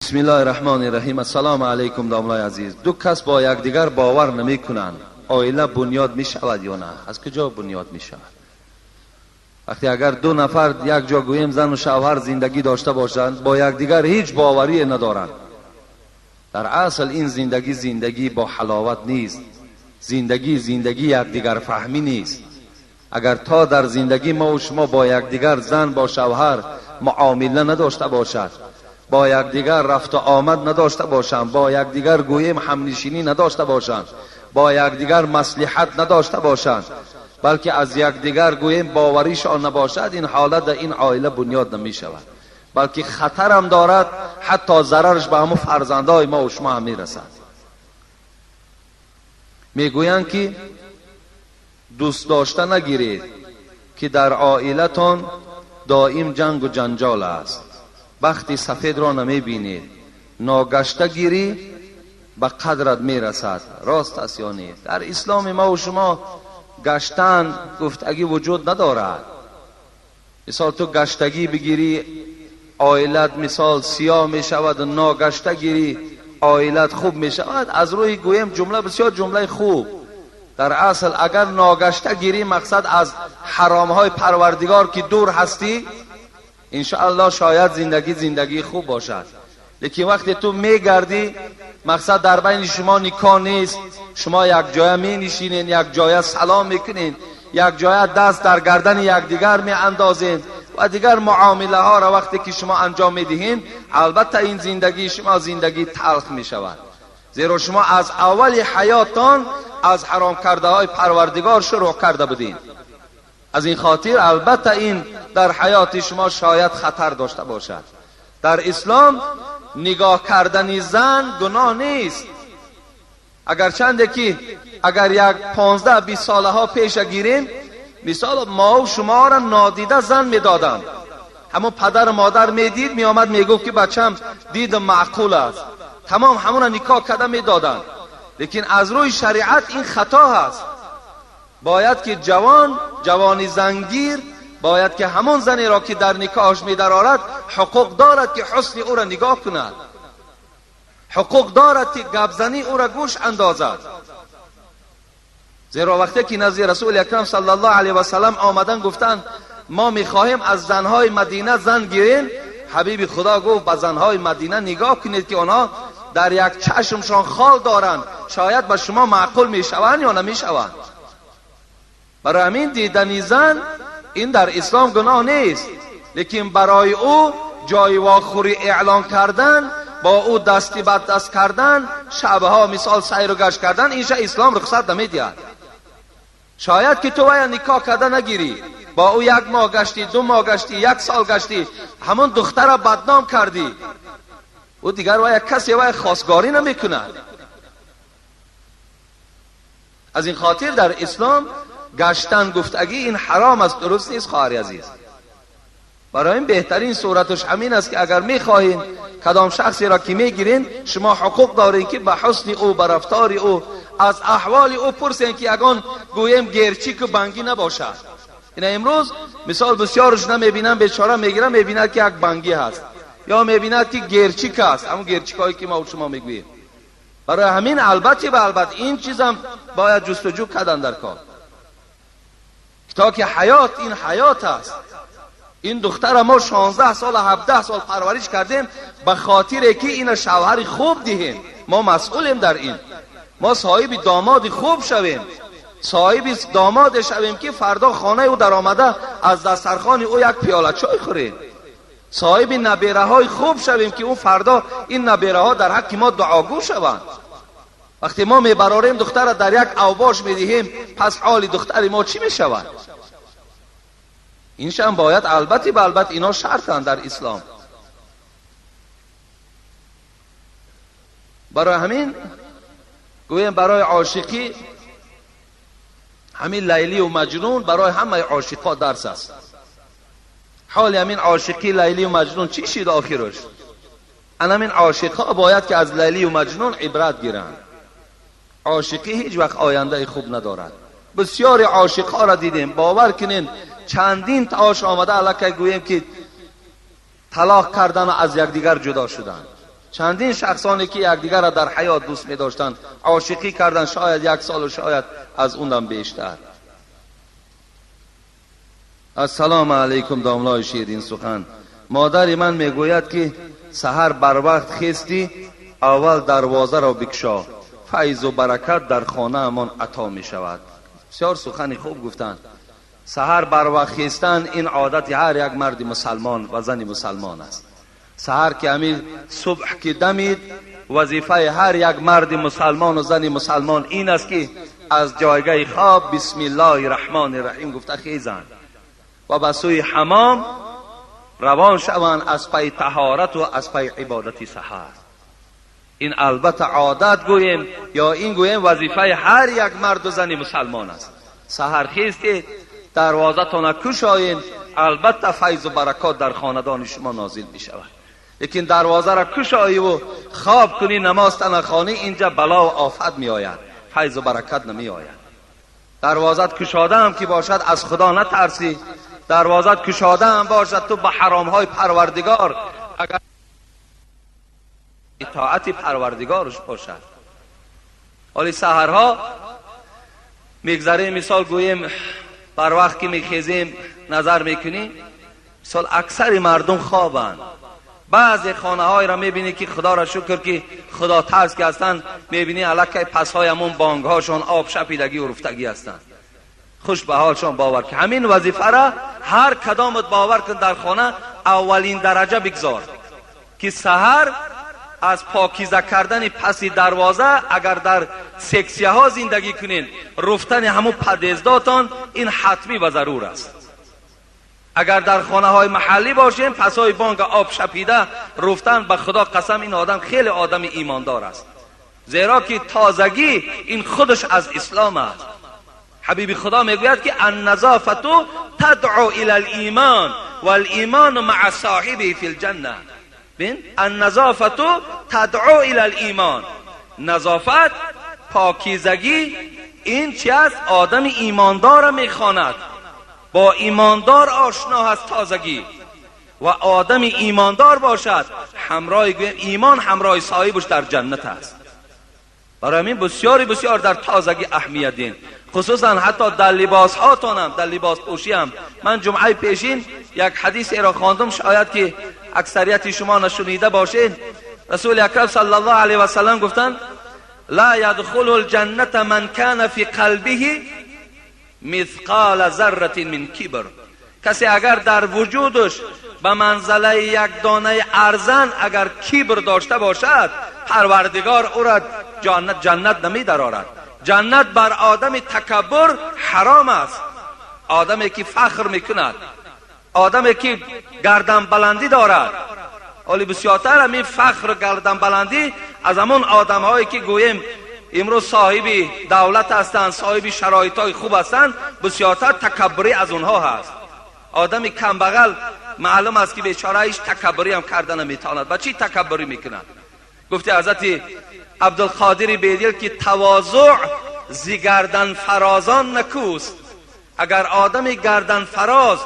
بسم الله الرحمن الرحیم. السلام علیکم داملای عزیز. دو کس با یکدیگر باور نمی کنند عائله بنیاد می شود یا نه؟ از کجا بنیاد می شود؟ وقتی اگر دو نفر یک جا گویم زن و شوهر زندگی داشته باشند با یکدیگر هیچ باوری ندارند، در اصل این زندگی با حلاوت نیست. زندگی یکدیگر فهمی نیست. اگر تا در زندگی ما و شما با یکدیگر زن با شوهر معامله نداشته باشد، با یکدیگر رفت و آمد نداشته باشند، با یکدیگر گویم همنشینی نداشته باشند، با یکدیگر مصلحت نداشته باشند، بلکه از یکدیگر گویم باوریشان نباشد، این حالت در این عائله بنیاد نمی شود، بلکه خطر هم دارد، حتی ضررش به همون فرزندای ما و شما هم می رسد. می گویند که دوست داشته نگیرید که در عائلتان دائم جنگ و جنجال است. بخت سفید را نمی بینید، ناگشته گیری به قدرت می رسد. راست است یا نه؟ در اسلام ما و شما گشتن گفتگی وجود ندارد. مثال تو گشتگی بگیری عائلت مثال سیاه می شود و ناگشته گیری عائلت خوب می شود. از روی گویم جمله بسیار جمله خوب. در اصل اگر ناگشته گیری مقصد از حرام های پروردگار که دور هستی، انشاءالله شاید زندگی خوب باشد. لیکن وقتی تو میگردی مقصد در بین شما نکاح نیست، شما یک جای می نشینین، یک جای سلام میکنین، یک جای دست در گردن یکدیگر می اندازین و دیگر معامله ها را وقتی که شما انجام میدهین، البته این زندگی شما زندگی تلخ می شود، زیرا شما از اول حیاتان از حرام کرده های پروردگار شروع کرده بودین. از این خاطر البته این در حیات شما شاید خطر داشته باشد. در اسلام نگاه کردن زن گناه نیست، اگرچنده که اگر یک 15-20 ساله ها پیش گیریم، مثال ما و شما را نادیده زن میدادند، همون پدر و مادر میدید میآمد میگفت که بچم دید معقول است، تمام همون نکاح کرده میدادند. لیکن از روی شریعت این خطا هست. باید که جوانی زنگیر باید که همون زنی را که در نکاحش می‌درآورد حقوق دارد که حسن او را نگاه کند، حقوق دارد که گبزنی او را گوش اندازد. زیرا وقتی که نزد رسول اکرم صلی الله علیه و سلم آمدن گفتند ما می‌خواهیم از زنهای مدینه زن گیریم، حبیب خدا گفت به زنهای مدینه نگاه کنید که آنها در یک چشمشان خال دارند، شاید به شما معقول میشوند یا نمیشوند. برای همین دیدن زن این در اسلام گناه نیست، لیکن برای او جای واخوری اعلان کردن، با او دستی بد دست کردن، شبها مثال سیر و گشت کردن، اینجا اسلام رخصت نمیدهد. شاید که تو ویا نکاح کرده نگیری، با او 1 ماه گشتی، 2 ماه گشتی، 1 سال گشتی، همون دختر را بدنام کردی، او دیگر ویا کسی ویا خواستگاری نمیکند. از این خاطر در اسلام گشتن گفتگی این حرام است، درست نیست خواهر عزیز. برای این بهترین صورتش همین است که اگر میخواهید کدام شخصی را که میگیرین، شما حقوق دارین که به حسن او، به رفتار او، از احوال او پرسین که اگان گویم گرچیک و بنگی نباشد. این امروز مثال بسیارش نمیبینن، بیچاره میگیرن میبیند که یک بنگی هست یا میبیند که گرچیک است، همون گرچیکایی که ما و شما میگوییم. برای همین البته این چیزم باید جستجو کردن در کار، تا که حیات این حیات است. این دختر ما 16 سال 17 سال پرورش کردیم به خاطر که این شوهر خوب دهیم. ما مسئولیم در این، ما صاحب داماد خوب شویم، صاحب داماد شویم که فردا خانه او در آمده از دسترخوان او 1 پیاله چای خوریم، صاحب نبیره های خوب شویم که اون فردا این نبیره ها در حق ما دعاگو شوند. وقتی ما میبراریم دختر را در یک اوباش میدهیم، پس حال دختر ما چی میشود؟ اینشان باید البته اینا شرطن در اسلام. برای همین گویم برای عاشقی همین لیلی و مجنون برای همه عاشقا درس است. حال همین عاشقی لیلی و مجنون چی شد آخرش؟ همین عاشقا باید که از لیلی و مجنون عبرت گیرند. عاشقی هیچ وقت آینده خوب ندارد. بسیار عاشقا را دیدیم، باور کنین چندین تاش آمده الکی گویم که طلاق کردن و از یکدیگر جدا شدن. چندین شخصانی که یکدیگر را در حیات دوست می داشتند عاشقی کردند، شاید 1 سال و شاید از اونم بیشتر. السلام علیکم داملای شیرین سخن. مادر من میگوید که سحر بر وقت خیستی اول دروازه را بکشا، فیض و برکت در خانه امان عطا می شود. بسیار سخنی خوب گفتند. سحر بر وقت خیستن این عادت هر یک مرد مسلمان و زن مسلمان است. سحر که همین صبح که دمید، وظیفه هر یک مرد مسلمان و زن مسلمان این است که از جایگاه خواب بسم الله الرحمن الرحیم گفته خیزند و به سوی حمام روان شوند از پی طهارت و از پی عبادت سحر. این البته عادت گوییم یا این گوییم وظیفه هر یک مرد و زن مسلمان است. سحر خیزید، دروازه تان کشایید، البته فیض و برکات در خاندان شما نازل می شود. لیکن دروازه را کشایی و خواب کنی نماز نخوانی، اینجا بلا و آفت می آید، فیض و برکت نمی آید. دروازه کشاده هم که باشد از خدا نترسی، دروازه کشاده هم باشد تو به حرام های پروردگار اگر اطاعت پروردگارش باشد. ولی سحرها میگذره، مثال گوییم بر وقت که میخیزیم نظر میکنیم، مثال اکثر مردم خوابند. بعضی خانه های را میبینی که خدا را شکر که خدا ترس که هستند، میبینی الکی پس های همون بانگ هاشون آب شپیدگی و رفتگی هستند. خوش به حالشان باور که همین وظیفه را هر کدامت باور کن در خانه اولین درجه بگذار که سحر از پاکیزه کردن پس دروازه اگر در سکسیه ها زندگی کنین، رفتن همون پدیزداتان این حتمی و ضرور است. اگر در خانه های محلی باشین پس های بانگ آب شپیده رفتن، به خدا قسم این آدم خیلی آدم ایماندار است، زیرا که تازگی این خودش از اسلام است. حبیب خدا میگوید که النظافت تدعو الی الایمان والایمان مع صاحبه فی الجنه. ببین، النظافت تدعو الی الایمان، نظافت، پاکیزگی این چی است؟ آدم ایماندار میخواند، با ایماندار آشنا هست تازگی و آدم ایماندار باشد همراه ایمان همراه صاحبش در جنت است. برای همین بسیاری بسیار در تازگی اهمیت دین، خصوصا حتی در لباس هاتونم، در لباس پوشی هم. من جمعه پیشین یک حدیث را خواندم، شاید که اکثریت شما نشنیده باشین. رسول اکرم صلی الله علیه و سلم گفتند لا يدخل الجنه من كان في قلبه مثقال ذره من کبر. کسی اگر در وجودش به منزله یک دانه ارزن اگر کبر داشته باشد، پروردگار او را جنت نمی درآورد. جنت بر آدم تکبر حرام است. آدمی که فخر میکند، آدمی که گردن بلندی دارد، ولی بسیارتر همین فخر و گردن بلندی از همون آدم هایی که گوییم امروز صاحب دولت هستند، صاحب شرایط های خوب هستند، بسیارتر تکبری از اونها هست. آدمی کمبغل معلوم است که بیچاره ایش تکبری هم کردن نمیتواند. با چی تکبری میکند؟ گفته حضرت عبدالقادر بیدل که تواضع زی گردن فرازان نکوست. اگر آدمی گردن فراز،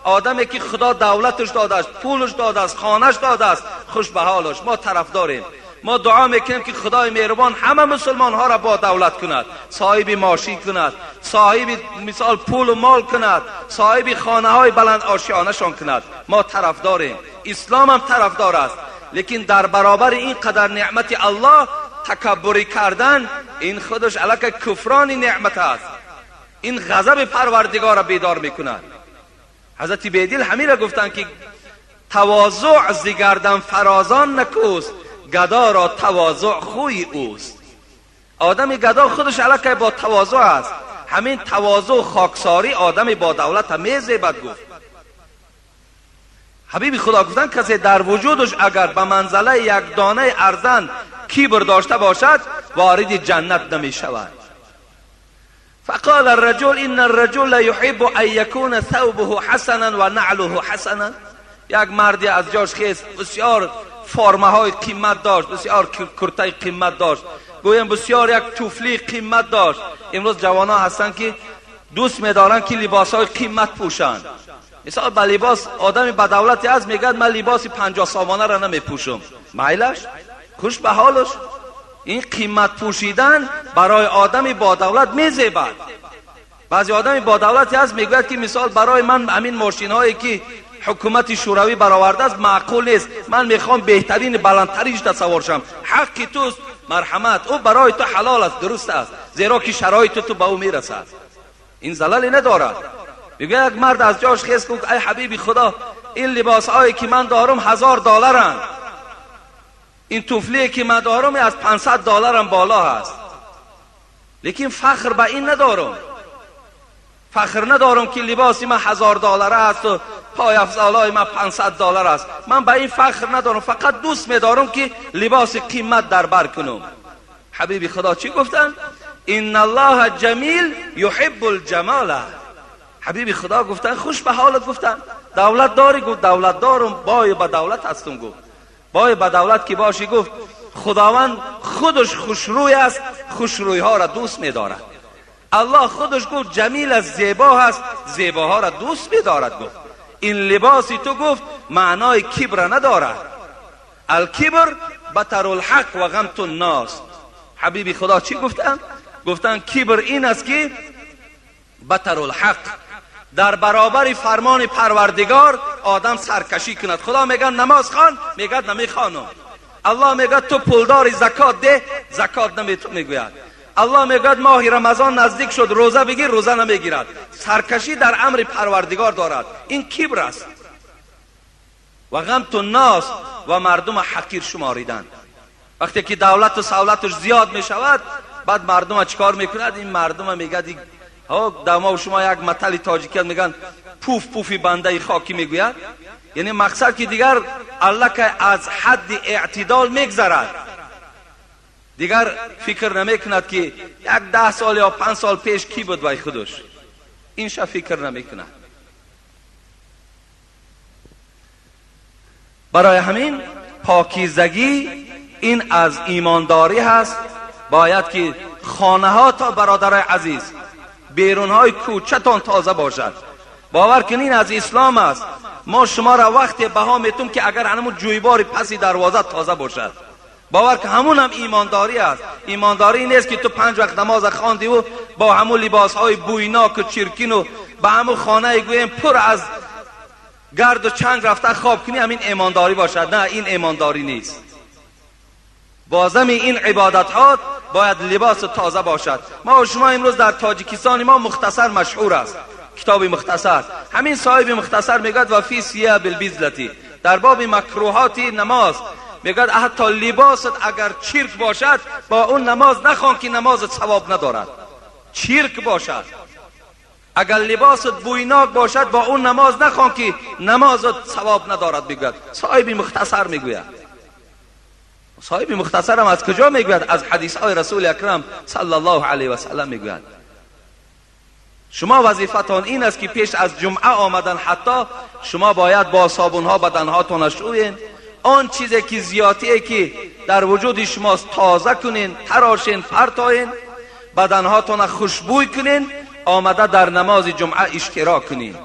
آدمی که خدا دولتش داده است، پولش داده است، خانش داده است، خوش به حالش، ما طرف داریم. ما دعا میکنیم که خدای مهربان همه مسلمان ها را با دولت کند، صاحب ماشین کند، صاحب مثال پول و مال کند، صاحب خانه های بلند آشیانه شان کند. ما طرف داریم، اسلام هم طرف دار است. لیکن در برابر این قدر نعمت الله تکبری کردن، این خودش علاقه کفران نعمت است. این غضب پروردگار را بیدار میکند. حضرت بیدل همین را گفتن که تواضع ز گردن فرازان نکوست، گدا را تواضع خوی اوست. آدم گدا خودش علاقه با تواضع است. همین تواضع خاکساری آدم با دولت میزیبد. گفت حبیب خدا گفتن کسی در وجودش اگر به منزله یک دانه ارزن کبر داشته باشد، وارد جنت نمی شود. فقال الرجل ان الرجل یحب ان یکون ثوبه حسنا و نعله حسنا. یک مردی از جاش خیست، بسیار فرمه های قیمت داشت، بسیار کرته قیمت داشت، گویم بسیار یک توفلی قیمت داشت. امروز جوانا هستن که دوست می‌دارن که لباس های قیمت پوشند. مثلا با لباس آدمی با دولتی از میگه من لباس 50 سامانه را نمیپوشم، مایلش خوش به حالش. این قیمت پوشیدن برای آدمی با دولت میزیبد. بعضی آدمی با دولتی هست میگوید که مثال برای من همین ماشین هایی که حکومت شوروی برآورده است معقول نیست، من میخوام بهترین بلندترینش تصور شم. حقی توست، مرحمت، او برای تو حلال است، درست است، زیرا که شرایط تو به او میرسد. این زلالی ندارد. میگه یک مرد از جاش خیز که ای حبیبی خدا، این لباس هایی که من دارم $1000 این توفلی که من دارم از $500 بالا هست، لیکن فخر به این ندارم. فخر ندارم که لباسی من $1000 است و پای افضلای من $500 است. من به این فخر ندارم، فقط دوست می‌دارم که لباس قیمت در بر کنم. حبیبی خدا چی گفتن؟ ان الله جمیل یحب الجمال. حبیبی خدا گفتن خوش به حالت. گفتن دولت داری؟ گفت دولت دارم، بای به دولت هستم. گفت بای به دولت که باشی؟ گفت خداوند خودش خوشروی است، خوشروی ها را دوست می‌دارد. الله خودش گفت جمیل از زیبا هست، زیباها را دوست می‌دارد. گفت این لباسی تو گفت معنای کبر ندارد. الکبر بطر الحق و غمت الناس. حبیبی خدا چی گفتن؟ گفتن کبر این است که بطر الحق، در برابر فرمان پروردگار آدم سرکشی کند. خدا میگه نماز خوان، میگه نمیخوانم. الله میگه تو پولدار زکات ده، زکات نمیگوید. الله میگه ماه رمضان نزدیک شد، روزه بگیر، روزه نمیگیرد. سرکشی در امر پروردگار دارد. این کبر است. و غمت الناس، و مردم حقیر شماریدن. وقتی که دولت و سهولتش زیاد میشود، بعد مردم چیکار میکند؟ این مردم میگه دما و شما یک مثل تاجیکیت میگن پوف پوفی بنده خاکی میگوید. یعنی مقصد که دیگر الله که از حد اعتدال میگذرد، دیگر فکر نمیکند که یک 10 سال یا 5 سال پیش کی بود وای خودش. اینشا فکر نمیکند. برای همین پاکیزگی این از ایمانداری هست. باید که خانه ها تا برادرای عزیز، بیرون های کوچه‌تان تازه باشد. باور کنین از اسلام است. ما شما را وقتی بها میتونم که اگر همون جویبار پسی دروازه تازه باشد. باور که همون هم ایمانداری است. ایمانداری نیست که تو 5 وقت نماز خواندی و با همون لباس های بویناک و چرکین و با همون خانه گویم پر از گرد و چنگ رفته خواب کنی، همین ایمانداری باشد. نه، این ایمانداری نیست. بازم این عبادت ها باید لباس تازه باشد. ما و شما امروز در تاجیکستان ما مختصر مشهور است، کتاب مختصر. همین صاحب مختصر میگه و فی ثیاب البذلتی، در باب مکروهات نماز میگه حتی لباست اگر چرک باشد با اون نماز نخوان که نمازت ثواب ندارد. چرک باشد، اگر لباست بویناک باشد با اون نماز نخوان که نمازت ثواب ندارد. میگه صاحب مختصر میگوید. صاحب مختصر هم از کجا میگوید؟ از حدیث های رسول اکرم صلی الله علیه و سلم میگوید. شما وظیفتان این است که پیش از جمعه آمدن حتی شما باید با صابون ها بدن هاتون شوین. آن چیزی که زیادیه که در وجود شما تازه کنین، تراشین، پرتاین، بدن هاتون خوشبوی کنین، آمده در نماز جمعه اشتراک کنین.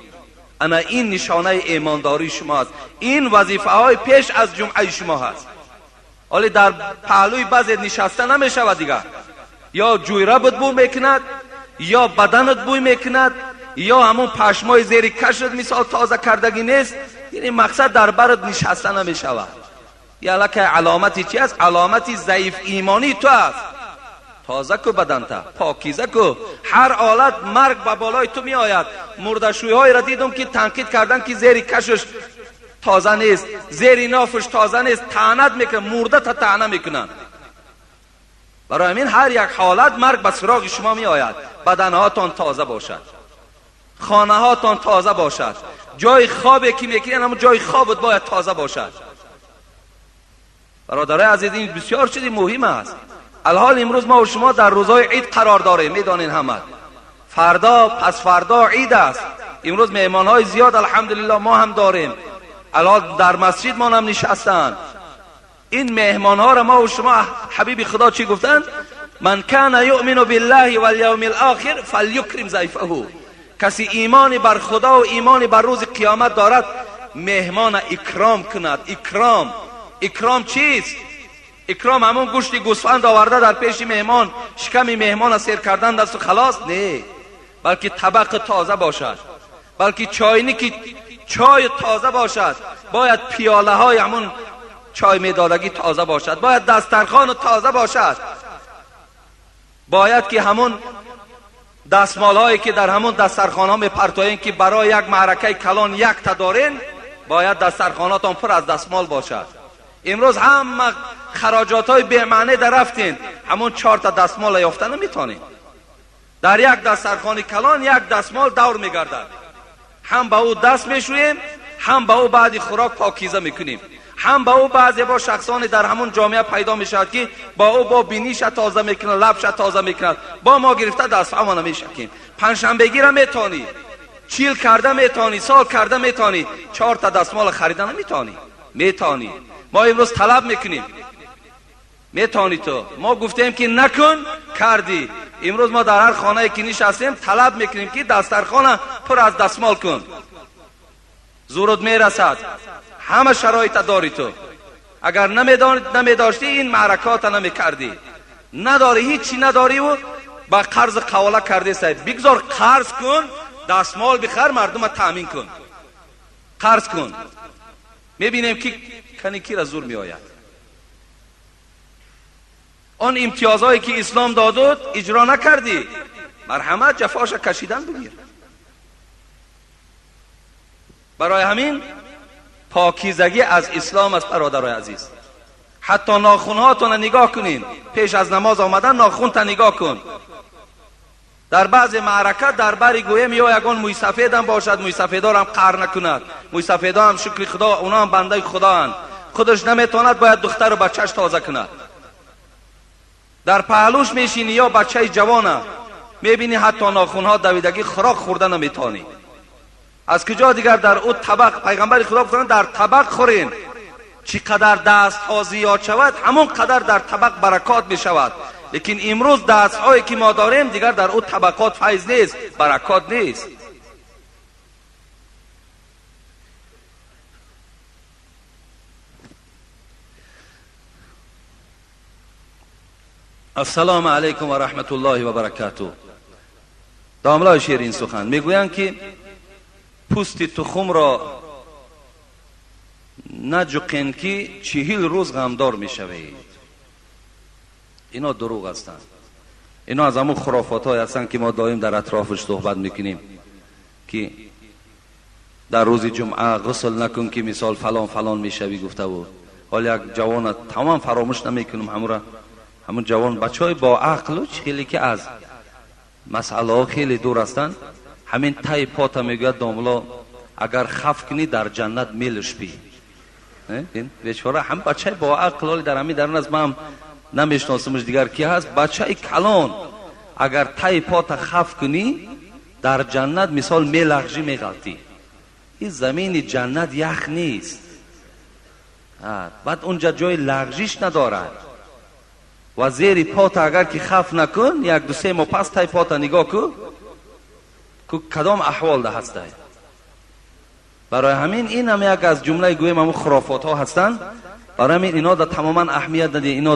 انا این نشانه ایمانداری شما است. این وظیفه های پیش از جمعه شما هست. ولی در پهلوی بعضی نشسته نمیشود دیگر. یا جویره بدبو میکند، یا بدنت بوی میکند، یا همون پشمای زیر کشت مثال تازه کردگی نیست. یعنی مقصد در برت نشسته نمیشود. یعنی که علامتی چی است؟ علامتی ضعیف ایمانی تو است. تازه کو بدن تا، پاکیزه کو. هر حالت مرگ به بالای تو می آید. مردشوی های را دیدم که تنقید کردن که زیر کشش تازه نیست، زیر نافش تازه نیست، طعنت میکنن، مرده تا طعنه میکنن. برای همین هر یک حالت مرگ به سراغ شما می آید. بدن هاتون تازه باشد، خانه هاتون تازه باشد، جای خوابی که میکنین همون جای خوابت باید تازه باشد. برادرای عزیز این بسیار چیزی مهم است. الحال امروز ما و شما در روزهای عید قرار داریم، میدانین همه. فردا پس فردا عید است. امروز مهمان های زیاد الحمدلله ما هم داریم. الان در مسجد ما هم نشستند. این مهمان ها را ما و شما حبیب خدا چی گفتن؟ من کان یؤمن بالله والیوم الاخر فلیکرم ضیفه. کسی ایمان بر خدا و ایمان بر روز قیامت دارد، مهمان اکرام کند. اکرام چیست؟ اکرام همون گوشت گوسفند آورده در پیش مهمان شکم مهمان سیر کردن دست و خلاص نه، بلکه طبق تازه باشد، بلکه چاینی که چای تازه باشد، باید پیاله های همون چای میدادگی تازه باشد، باید دسترخوان تازه باشد، باید که همون دستمال هایی که در همون دسترخوان ها میپرتایین که برای یک معرکه کلان یک تا دارین، باید دسترخواناتون پر از دستمال باشد. امروز همه خراجات های به معنی در رفتین، همون 4 تا دستمال یافته نمیتونین. در یک دسترخوان کلان یک دستمال دور میگردد، هم با او دست میشوییم، هم با او بعد خوراک پاکیزه میکنیم، هم با او بعضی با شخصانی در همون جامعه پیدا میشود که با او با بینیش تازه میکنه، لبش تازه میکنه، با ما گرفته دست همون میشکیم. پنجشنبهگی را میتونی 40 کرده میتونی، سال کرده میتونی، 4 تا دستمال خریدن نمیتونی. میتونی. ما امروز طلب میکنیم میتونی تو، ما گفتیم که نکن کردی. امروز ما در هر خانه که نشستیم طلب میکنیم که دسترخوان پر از دستمال کن، زورت میرسد، همه شرایط داری تو. اگر نمیداشتی این معرکات نمیکردی، نداری، هیچی نداری و با قرض قواله کردی سید. بگذار قرض کن، دستمال بخر، مردم تامین کن، قرض کن، میبینیم که کنی کی را زور میآید. آن امتیازهایی که اسلام دادود اجرا نکردی، مرحمت جفاش کشیدن بگیر. برای همین پاکیزگی از اسلام است برادرای عزیز. حتی ناخونهاتون نگاه کنین، پیش از نماز آمدن ناخون تا نگاه کن. در بعض معرکت در بری گویم یا یگان موی سفید هم باشد، موی سفیدار هم قهر نکند، موی سفیدار هم شکر خدا، اونا هم بنده خدا هستند، خودش نمیتواند باید دختر و بچهش تازه کند. در پهلوش میشینی یا بچه جوانه میبینی حتی ناخونها دویدگی، خوراک خوردن نمیتونی. از کجا دیگر در او طبق پیغمبر خدا گفتند در طبق خورین، چقدر دست ها زیاد شود همون قدر در طبق برکات می شود. لیکن امروز دست هایی که ما داریم دیگر در او طبقات فیض نیست، برکات نیست. السلام علیکم و رحمت الله و برکاته. داملای شیرین سخن میگویند که پوست تخم را نجوقین که 40 روز غمدار میشوید. اینا دروغ هستند. اینا از همون خرافات های هستند که ما دائم در اطرافش صحبت میکنیم که در روز جمعه غسل نکن که مثال فلان فلان میشوی گفته بود. حالا یک جوان تمام فراموش نمیکنم، همون جوان بچه های با عقل و خیلی که از مسئله ها خیلی دور هستند، همین تای پاتا میگوید داملا اگر خف کنی در جنت میلش بی. این بیچاره هم بچه با عقل در همین درون از من نمیشناسمش دیگر کی هست. بچه کلان اگر تای پاتا خف کنی در جنت مثال میلغجی میغلطی. این زمین جنت یخ نیست، بعد اونجا جای لغجیش ندارد. و زیر پاتا اگر که خف نکن، 1-2-3 ماه پس تای پاتا نگاه کن که کدام احوال ده هسته. برای همین این هم یک از جمله گویم همون خرافات ها هستند. برای همین اینا در تماما اهمیت ندید، اینا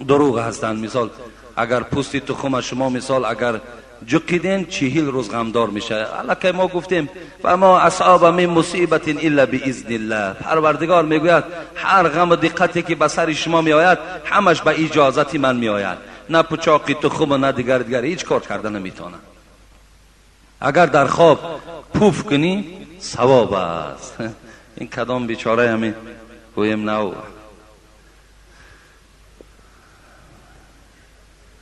دروغ هستند. مثال اگر پوست تخم شما مثال اگر جقیدین 40 روز غمدار میشه. الکی ما گفتیم فما اصاب من مصیبت الا باذن الله. پروردگار میگوید هر غم و دقتی که به سر شما میآید همش به اجازت من میآید، نه پچاقی تخم نه دیگر هیچ کار کردن نمیتونه. اگر در خواب پوف کنی ثواب است. این کدام بیچاره همین گویم نو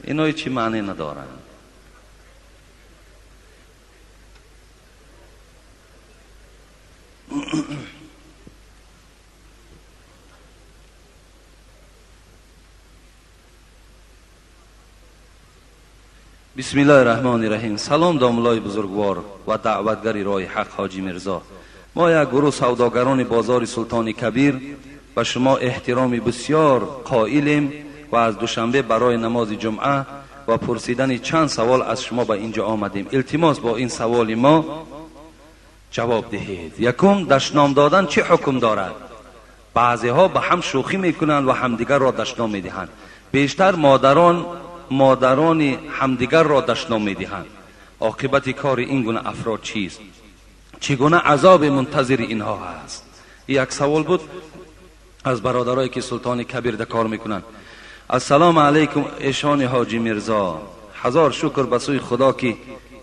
اینا چی معنی ندارن. بسم الله الرحمن الرحیم. سلام داملای بزرگوار و دعوتگری راه حق حاجی مرزا. ما یک گروه سوداگران بازار سلطان کبیر و شما احترام بسیار قائلیم و از دوشنبه برای نماز جمعه و پرسیدن چند سوال از شما به اینجا آمدیم. التماس با این سوال ما جواب دهید. یکم دشنام دادن چه حکم دارد؟ بعضی ها به هم شوخی میکنند و همدیگر را دشنام میدهند. بیشتر مادران همدیگر را دشنام میدهند. عاقبت کار این گونه افراد چیست؟ چگونه عذاب منتظر اینها هست؟ یک سوال بود از برادرایی که سلطان کبیر کار میکنند. السلام علیکم ایشان حاجی میرزا، هزار شکر به سوی خدا که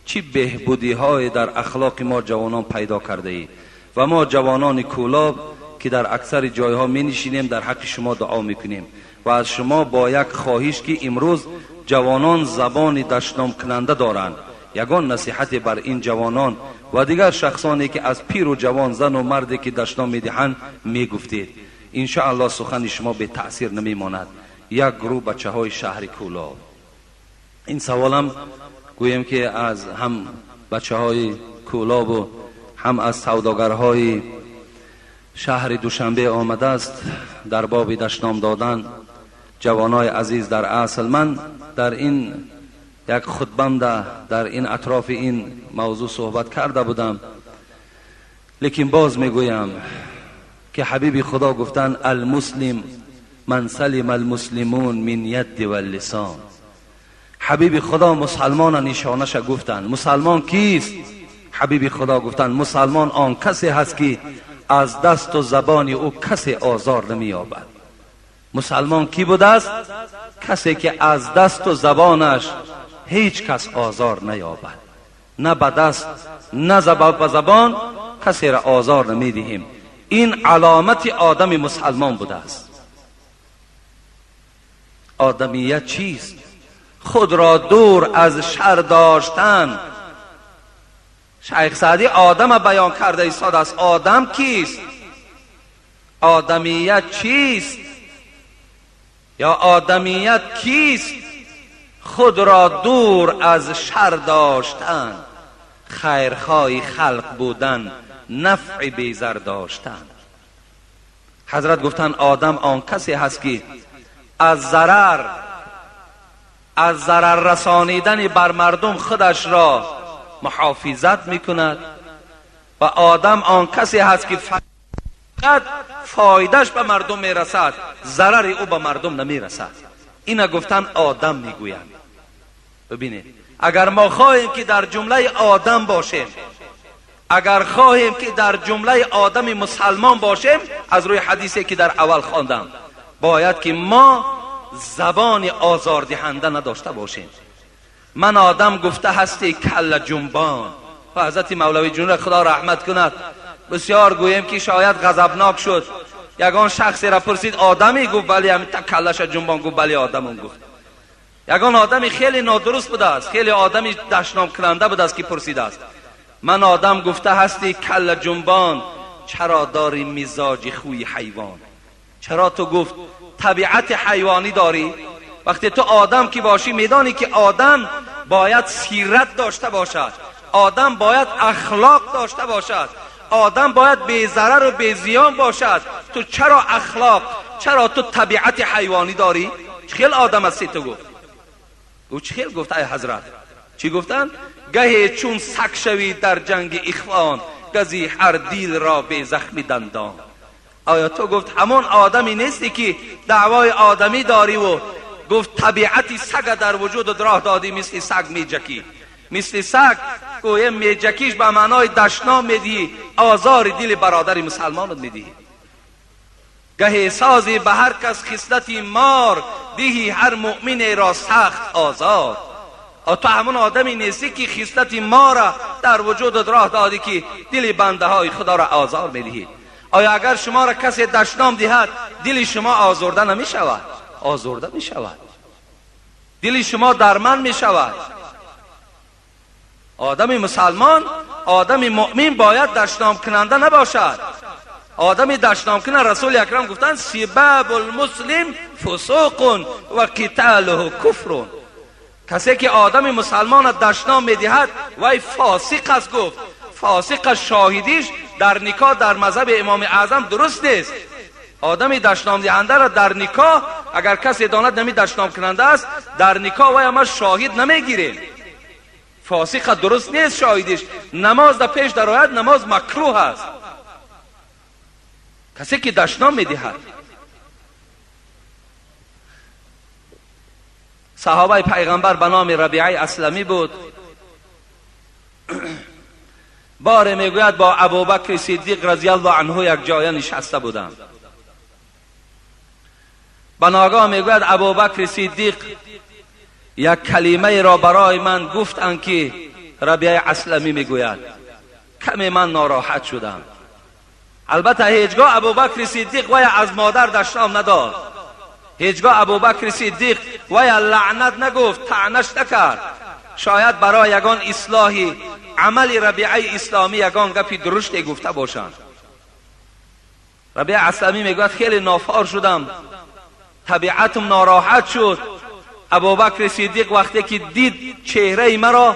چی بهبودی های در اخلاق ما جوانان پیدا کرده ای و ما جوانان کولاب که در اکثر جایها می نشینیم در حق شما دعا میکنیم و از شما با یک خواهش که امروز جوانان زبان دشنام کننده دارند، یگان نصیحت بر این جوانان و دیگر شخصانی که از پیر و جوان، زن و مردی که دشنام میدهند میگفتید. ان شاء الله سخن شما به تاثیر نمیماند. یک گروه بچه های شهر کولاب. این سوالم گویم که از هم بچه های کولاب و هم از سوداگرهای شهر دوشنبه آمده است در باب دشنام دادن. جوانای عزیز، در اصل من در این یک خطبه در این اطراف این موضوع صحبت کرده بودم، لیکن باز میگویم که حبیب خدا گفتن المسلم من سلم المسلمون من ید و اللسان. حبیب خدا مسلمان نشانش گفتن. مسلمان کیست؟ حبیب خدا گفتن مسلمان آن کسی هست که از دست و زبان او کسی آزار نمی‌یابد. مسلمان کی بوده است؟ کسی که از دست و زبانش هیچ کس آزار نیابد. نه به دست نه به زبان کسی را آزار نمیدهیم. این علامت آدم مسلمان بوده است. آدمیت چیست؟ خود را دور از شر داشتن. شیخ سعدی آدم بیان کرده ایستاد است. آدم کیست؟ آدمیت چیست؟ یا آدمیت کیست؟ خود را دور از شر داشتن، خیرخواه خلق بودن، نفع بیزر داشتن. حضرت گفتن آدم آن کسی هست که از ضرر رسانیدن بر مردم خودش را محافظت میکند و آدم آن کسی هست که فقط فایدهش به مردم میرسد، ضرر او به مردم نمیرسد. اینا گفتن آدم میگویند. ببینید، اگر ما خواهیم که در جمله آدم باشیم، اگر خواهیم که در جمله آدم مسلمان باشیم، از روی حدیثی که در اول خواندم، باید که ما زبان آزاردهنده نداشته باشیم. من آدم گفته هستی کل جنبان. و حضرت مولوی جون خدا رحمت کند بسیار گویم که شاید غضبناک شد. یگان شخصی را پرسید آدمی؟ گفت بلی. همین تا کلش جنبان گفت بلی آدم. گفت یگان آدمی خیلی نادرست بوده است، خیلی آدمی دشنام کننده بوده است که پرسیده است من آدم گفته هستی کل جنبان، چرا داری مزاج خوی حیوان؟ چرا تو گفت طبیعت حیوانی داری؟ وقتی تو آدم کی باشی میدانی که آدم باید سیرت داشته باشد، آدم باید اخلاق داشته باشد، آدم باید بی ضرر و بی زیان باشد. تو چرا اخلاق، چرا تو طبیعت حیوانی داری؟ چخیل آدم هستی تو؟ گفت او چخیل گفت ای حضرت. چی گفتن؟ گهی چون سگ شوی در جنگ اخوان، گزی هر دیل را به زخم دندان. آیا تو گفت همون آدمی نیستی که دعوای آدمی داری و گفت طبیعتی سگ در وجود راه دادی، مثل سگ میجکی، مثل سگ گویم میجکیش به معنای دشنام میدی، آزار دل برادر مسلمانت میدی. گهی سازی به هر کس خصلتی مار، دیهی هر مؤمن را سخت آزاد. تو همون آدمی نیستی که خصلت ما را در وجودت راه دادی که دل بنده های خدا را آزار میدهی. آیا اگر شما را کسی دشنام دهد دل شما آزرده نمی شود؟ آزرده می شود، دل شما درمند می شود. آدم مسلمان، آدم مؤمن باید دشنام کننده نباشد. آدم دشنام کننده رسول اکرم گفتن سباب المسلم فسوق و قتاله کفر. کسی که آدم مسلمان دشنام میدهد وای فاسق است. گفت فاسق شاهدیش در نکاح در مذهب امام اعظم درست نیست. آدم دشنام دهنده را در نکاح اگر کسی داند نمی دشنام کننده است، در نکاح وای ما شاهد نمیگیریم. فاسق درست نیست شاهدیش. نماز در پیش در آید نماز مکروه است. کسی که دشنام میدهد. صحابه پیغمبر به نام ربیعه اسلمی بود. بار میگوید با ابوبکر صدیق رضی الله عنه یک جای نشسته بودند. به ناگاه میگوید ابوبکر صدیق یک کلمه را برای من گفتند که ربیعه اسلمی میگوید. کمی من ناراحت شدم. البته هیچگاه ابوبکر صدیق وی از مادر دشنام نداد. هیچگاه ابوبکر صدیق وی لعنت نگفت، طعنش نکرد. شاید برای یگان اصلاحی عمل ربیعه اسلامی یگان گپی درشت گفته باشند. ربیعه اسلامی میگوید خیلی نافار شدم، طبیعتم ناراحت شد. ابوبکر صدیق وقتی که دید چهره مرا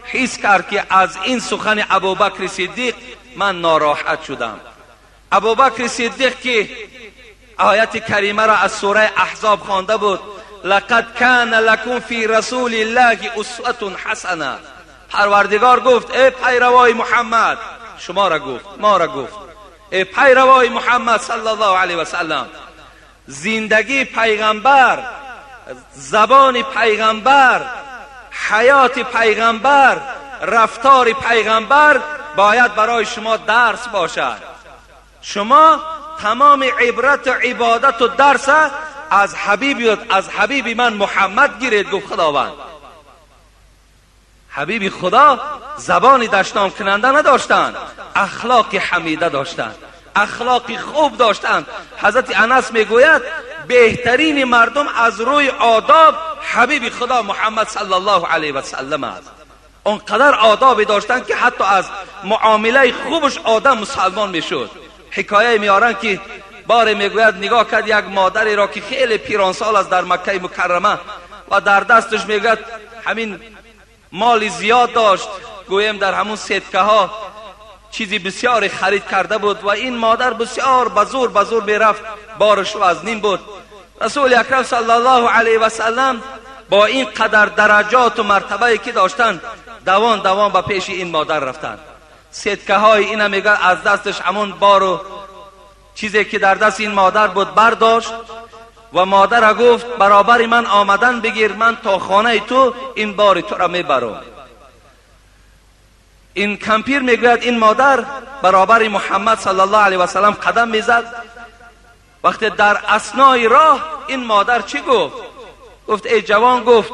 حس کرد که از این سخن ابوبکر صدیق من ناراحت شدم. ابوبکر صدیق که آیت کریمه را از سوره احزاب خوانده بود، لقد کان لکم فی رسول الله اسوه حسنه. پروردگار گفت ای پیروای محمد، شما را گفت، ما را گفت، ای پیروای محمد صلی الله علیه و سلم، زندگی پیغمبر، زبان پیغمبر، حیات پیغمبر، رفتار پیغمبر باید برای شما درس باشد. شما تمام عبرت و عبادت و درس از حبیب من محمد گیرید. گفت خداوند. حبیب خدا زبانی دشنام کننده نداشتند، اخلاق حمیده داشتند، اخلاق خوب داشتند. حضرت انس میگوید بهترین مردم از روی آداب حبیب خدا محمد صلی الله علیه و سلم است. اونقدر آدابی داشتند که حتی از معامله خوبش آدم مسلمان میشد. حکایه میارن که بار میگوید نگاه کرد یک مادری را که خیلی پیرانسال است در مکه مکرمه و در دستش میگوید همین مال زیاد داشت، گویم در همون سدکه ها چیزی بسیار خرید کرده بود و این مادر بسیار بزور میرفت، بارش از نیم بود. رسول اکرم صلی الله علیه و سلم با این قدر درجات و مرتبه که داشتند دوان به پیش این مادر رفتند. سدکه های اینا میگه از دستش همون بارو چیزی که در دست این مادر بود برداشت و مادر گفت برابر من آمدن بگیر، من تا خانه تو این بار تو را میبرم. این کمپیر میگوید این مادر برابر محمد صلی الله علیه و سلم قدم میزد. وقتی در اثنای راه این مادر چی گفت؟ گفت ای جوان، گفت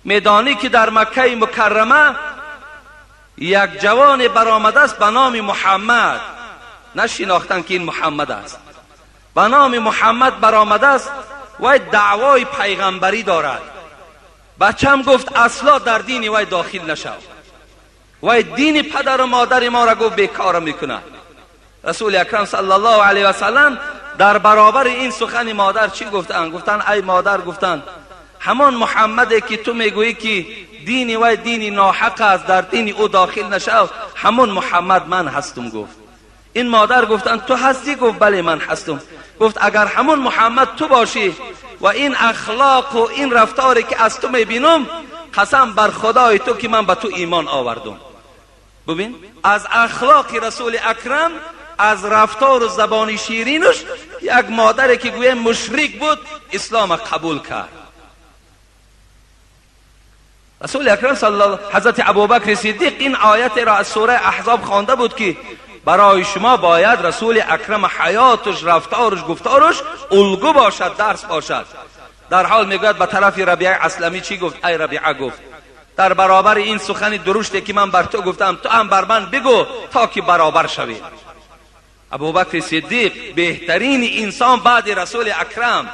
میدانی که در مکه مکرمه یک جوان برآمده است به نام محمد، نشناختن که این محمد است، به نام محمد برآمده است و دعوای پیغمبری دارد. بچم گفت اصلا در دین وی داخل نشو، وی دین پدر و مادر ما را گفت بیکار میکنه. رسول اکرم صلی الله علیه و سلم در برابر این سخن مادر چی گفتن؟ گفتن ای مادر، گفتن همان محمدی که تو میگویی که دین وی دین ناحق است، در دین او داخل نشو، همون محمد من هستم. گفت این مادر گفتن تو هستی؟ گفت بله من هستم. گفت اگر همون محمد تو باشی و این اخلاق و این رفتاری که از تو میبینم، قسم بر خدای تو که من به تو ایمان آوردم. ببین از اخلاق رسول اکرم، از رفتار و زبان شیرینش، یک مادر که گویا مشرک بود اسلام قبول کرد. رسول اکرم صلی الله، حضرت ابوبکر صدیق این آیت را از سوره احزاب خوانده بود که برای شما باید رسول اکرم حیاتش، رفتارش، گفتارش الگو باشد، درس باشد. در حال میگوید به طرف ربیعه اسلمی چی گفت؟ ای ربیعه، گفت در برابر این سخن درشتی که من بر تو گفتم تو هم بر من بگو تا که برابر شوی. ابوبکر صدیق بهترین انسان بعد رسول اکرم،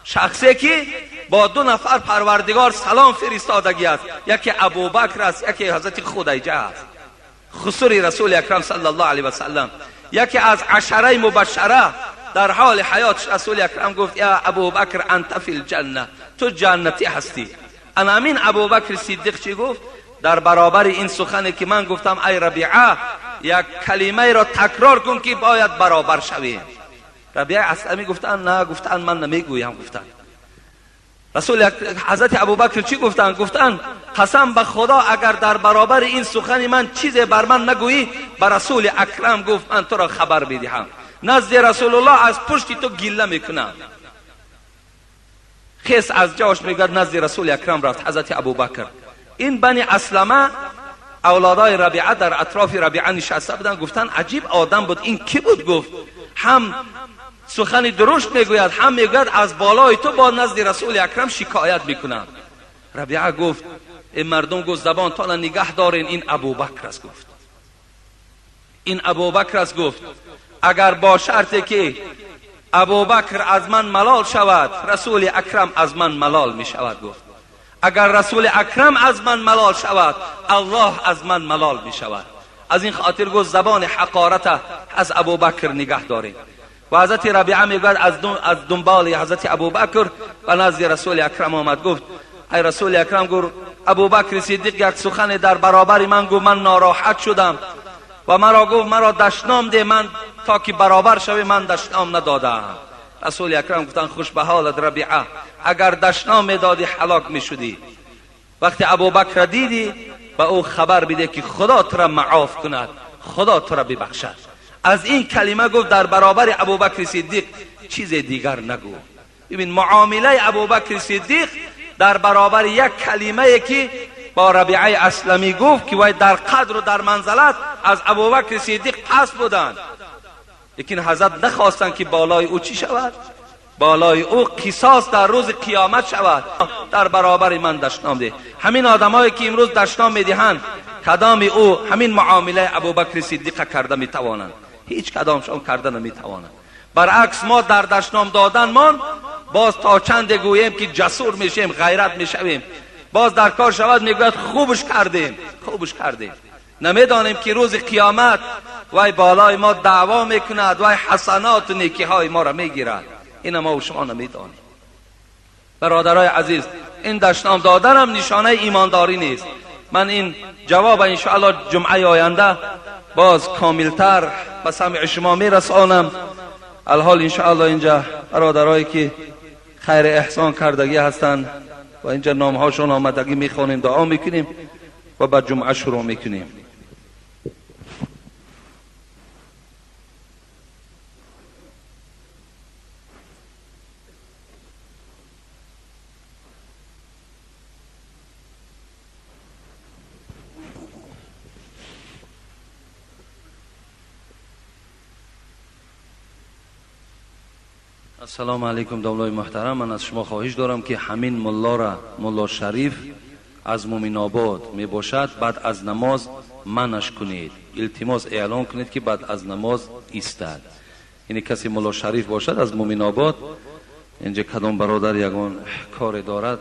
شخصی که با دو نفر پروردگار سلام فرستادگی است، یکی ابوبکر است، یکی حضرت خدیجه است، خسر رسول اکرم صلی الله علیه و سلم، یکی از عشره مبشره. در حال حیات رسول اکرم گفت یا ابوبکر انت فی الجنه، تو جنتی هستی. انا امین ابوبکر صدیق چی گفت؟ در برابر این سخنی که من گفتم ای ربیعه، یک کلمه را تکرار کن که باید برابر شویم. ربیعه اسلمی گفتن نه، گفتن من نمیگویم. گفتن رسول حضرت ابوبکر چی گفتن؟ گفتن قسم به خدا اگر در برابر این سخن من چیزی بر من نگویی، به رسول اکرم گفت من تو را خبر میدهم. نزد رسول الله از پشت تو گله میکنم. خیس از جاش میگد نزد رسول اکرم رفت. حضرت ابوبکر، این بنی اسلمه اولادای ربیعه در اطراف ربیعه نشسته بودن. گفتن عجیب آدم بود، این کی بود؟ گفت هم سخن درشت میگوید، هم میگوید از بالای تو با نزد رسول اکرم شکایت میکنم. ربیعه گفت، این مردم گفت زبان تا نگه دارین، این ابوبکر است. گفت این ابوبکر است. گفت اگر با شرطی که ابوبکر از من ملال شود، رسول اکرم از من ملال می شود. گفت اگر رسول اکرم از من ملال شود، الله از من ملال می شود. از این خاطر گفت زبان حقارت از ابوبکر نگه دارید. و حضرت ربیعه میگوید از دنبال حضرت ابوبکر و نزد رسول اکرم آمد. گفت ای رسول اکرم، گفت ابوبکر صدیق یک سخن در برابر من گفت، من ناراحت شدم و مرا گفت مرا دشنام ده، من تا که برابر شوی من دشنام ندادم. رسول اکرم گفتن خوش به حالت ربیعه، اگر دشنام میدادی هلاک میشدی. وقتی ابوبکر دیدی و او خبر بده که خدا تو را معاف کند، خدا تو را ببخشد. از این کلمه گفت در برابر ابوبکر صدیق چیز دیگر نگو. ببین معامله ابوبکر صدیق در برابر یک کلمه که با ربیعه اسلمی گفت که وای در قدر و در منزلت از ابوبکر صدیق پس بودند، لیکن حضرت نخواستند که بالای او چی شود؟ بالای او قصاص در روز قیامت شود. در برابر من دشنام ده. همین آدمایی که امروز دشنام میدهند، کدام او همین معامله ابوبکر صدیق کرده میتوانند؟ هیچ کدامشان کرده نمیتوانند. برعکس ما در دشنام دادن من باز تا چند گوییم که جسور میشیم، غیرت میشویم، باز در کار شود میگوید خوبش کردیم، خوبش کردیم. نمیدانیم که روز قیامت وای بالای ما دعوا میکند، وای حسنات و نیکی های ما را میگیرد. این ما و شما نمیدانیم. برادرای عزیز، این دشنام دادن هم نشانه ایمانداری نیست. من این جواب انشاءالله جمعه آینده باز کاملتر به سمع شما میرسانم. الحال انشاءالله اینجا برادرایی که خیر احسان کردگی هستند و اینجا نامهاشون آمدگی میخوانیم، دعا میکنیم و بعد جمعه شروع میکنیم. السلام علیکم دولای محترم. من از شما خواهش دارم که همین ملا را، ملا شریف از مومن آباد می باشد، بعد از نماز منش کنید. التماس اعلان کنید که بعد از نماز ایستد. یعنی کسی ملا شریف باشد از مومن آباد، اینجا کدام برادر یگان کار دارد